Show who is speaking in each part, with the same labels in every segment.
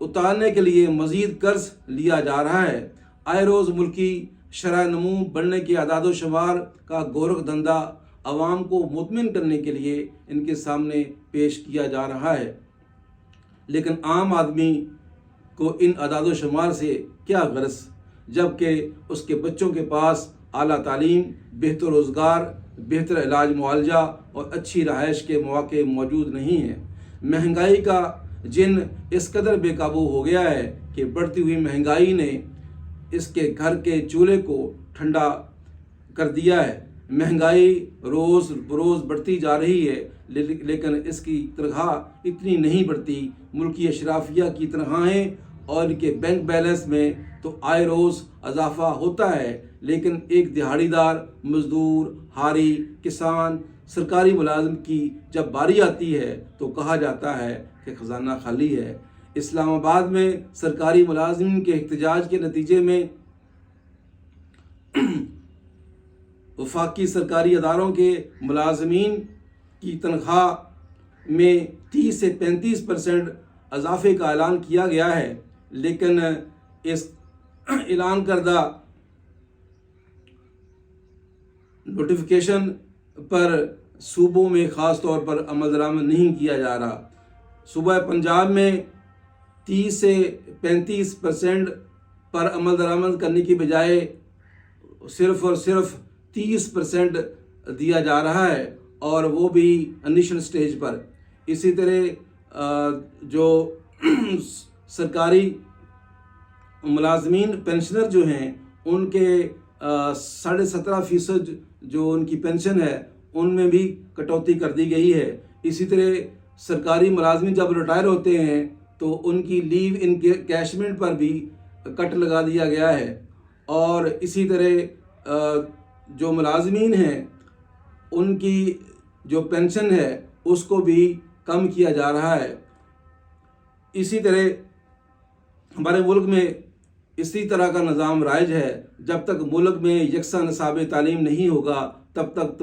Speaker 1: اتارنے کے لیے مزید قرض لیا جا رہا ہے۔ آئے روز ملکی شرح نمو بڑھنے کے اعداد و شمار کا گورکھ دھندا عوام کو مطمئن کرنے کے لیے ان کے سامنے پیش کیا جا رہا ہے، لیکن عام آدمی کو ان اعداد و شمار سے کیا غرض، جبکہ اس کے بچوں کے پاس اعلیٰ تعلیم، بہتر روزگار، بہتر علاج معالجہ اور اچھی رہائش کے مواقع موجود نہیں ہیں۔ مہنگائی کا جن اس قدر بے قابو ہو گیا ہے کہ بڑھتی ہوئی مہنگائی نے اس کے گھر کے چولہے کو ٹھنڈا کر دیا ہے۔ مہنگائی روز بروز بڑھتی جا رہی ہے، لیکن اس کی تنخواہ اتنی نہیں بڑھتی۔ ملکی اشرافیہ کی تنخواہیں اور ان کے بینک بیلنس میں تو آئے روز اضافہ ہوتا ہے، لیکن ایک دہاڑی دار، مزدور، حاری، کسان، سرکاری ملازم کی جب باری آتی ہے تو کہا جاتا ہے کہ خزانہ خالی ہے۔ اسلام آباد میں سرکاری ملازمین کے احتجاج کے نتیجے میں وفاقی سرکاری اداروں کے ملازمین کی تنخواہ میں 30 سے 35% اضافے کا اعلان کیا گیا ہے، لیکن اس اعلان کردہ نوٹیفیکیشن پر صوبوں میں خاص طور پر عمل درآمد نہیں کیا جا رہا۔ صوبہ پنجاب میں 30 سے 35% پر عمل درآمد کرنے کی بجائے صرف اور صرف 30% دیا جا رہا ہے، اور وہ بھی انیشل سٹیج پر۔ اسی طرح جو سرکاری ملازمین پینشنر جو ہیں ان کے 17.5% جو ان کی پینشن ہے ان میں بھی کٹوتی کر دی گئی ہے۔ اسی طرح سرکاری ملازمین جب ریٹائر ہوتے ہیں تو ان کی لیو انکیشمنٹ پر بھی کٹ لگا دیا گیا ہے، اور اسی طرح جو ملازمین ہیں ان کی جو پینشن ہے اس کو بھی کم کیا جا رہا ہے۔ اسی طرح ہمارے ملک میں اسی طرح کا نظام رائج ہے۔ جب تک ملک میں یکساں نصاب تعلیم نہیں ہوگا تب تک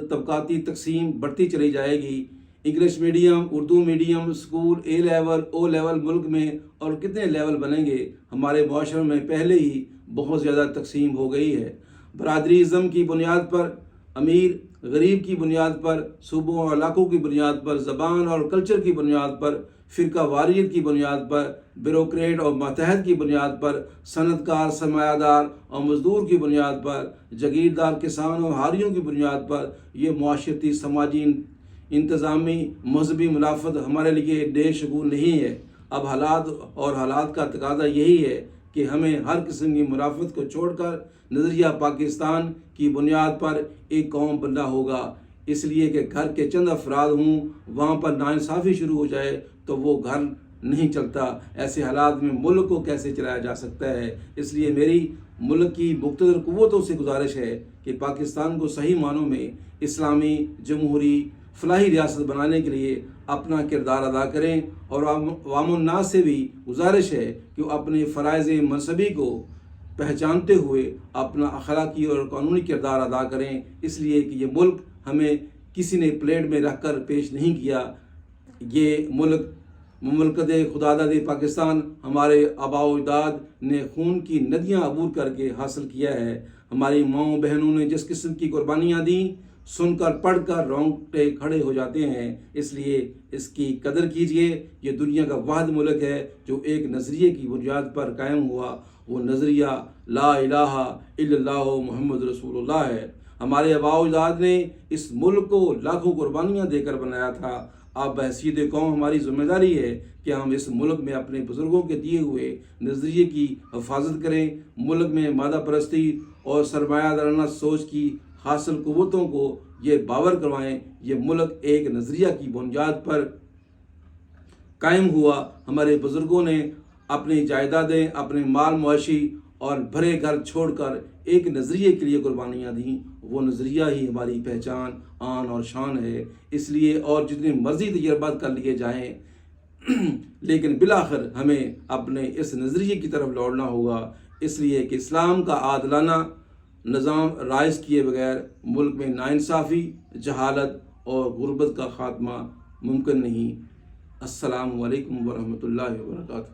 Speaker 1: طبقاتی تقسیم بڑھتی چلی جائے گی۔ English medium, Urdu medium school, A level, O level ملک میں اور کتنے لیول بنیں گے۔ ہمارے معاشرے میں پہلے ہی بہت زیادہ تقسیم ہو گئی ہے، برادری ازم کی بنیاد پر، امیر غریب کی بنیاد پر، صوبوں اور علاقوں کی بنیاد پر، زبان اور کلچر کی بنیاد پر، فرقہ واریت کی بنیاد پر، بیوروکریٹ اور ماتحت کی بنیاد پر، صنعت کار، سرمایہ دار اور مزدور کی بنیاد پر، جاگیردار کسان اور حاریوں کی بنیاد پر یہ معاشرتی، سماجی، انتظامی، مذہبی منافت ہمارے لیے نئے شگون نہیں ہے۔ اب حالات کا تقاضا یہی ہے کہ ہمیں ہر قسم کی منافت کو چھوڑ کر نظریہ پاکستان کی بنیاد پر ایک قوم بننا ہوگا۔ اس لیے کہ گھر کے چند افراد ہوں وہاں پر ناانصافی شروع ہو جائے تو وہ گھر نہیں چلتا۔ ایسے حالات میں ملک کو کیسے چلایا جا سکتا ہے؟ اس لیے میری ملک کی مقتدر قوتوں سے گزارش ہے کہ پاکستان کو صحیح معنوں میں اسلامی، جمہوری، فلاحی ریاست بنانے کے لیے اپنا کردار ادا کریں، اور عوام الناس سے بھی گزارش ہے کہ وہ اپنے فرائض منصبی کو پہچانتے ہوئے اپنا اخلاقی اور قانونی کردار ادا کریں، اس لیے کہ یہ ملک ہمیں کسی نے پلیٹ میں رکھ کر پیش نہیں کیا۔ یہ ملک مملکت خداداد پاکستان ہمارے آباء و اجداد نے خون کی ندیاں عبور کر کے حاصل کیا ہے۔ ہماری ماؤں بہنوں نے جس قسم کی قربانیاں دیں، سن کر پڑھ کر رونگٹے کھڑے ہو جاتے ہیں۔ اس لیے اس کی قدر کیجئے۔ یہ دنیا کا واحد ملک ہے جو ایک نظریے کی بنیاد پر قائم ہوا، وہ نظریہ لا الہ الا اللہ محمد رسول اللہ ہے۔ ہمارے آباء و اجداد نے اس ملک کو لاکھوں قربانیاں دے کر بنایا تھا۔ اب بحیثیت قوم ہماری ذمہ داری ہے کہ ہم اس ملک میں اپنے بزرگوں کے دیے ہوئے نظریے کی حفاظت کریں۔ ملک میں مادہ پرستی اور سرمایہ دارانہ سوچ کی حاصل قوتوں کو یہ باور کروائیں یہ ملک ایک نظریہ کی بنیاد پر قائم ہوا۔ ہمارے بزرگوں نے اپنی جائیدادیں، اپنے مال مویشی اور بھرے گھر چھوڑ کر ایک نظریے کے لیے قربانیاں دیں۔ وہ نظریہ ہی ہماری پہچان، آن اور شان ہے۔ اس لیے اور جتنے مرضی تجربات کر لیے جائیں لیکن بالآخر ہمیں اپنے اس نظریے کی طرف لوٹنا ہوگا۔ اس لیے کہ اسلام کا عادلانہ نظام رائج کیے بغیر ملک میں ناانصافی، جہالت اور غربت کا خاتمہ ممکن نہیں۔ السلام علیکم ورحمۃ اللہ وبرکاتہ۔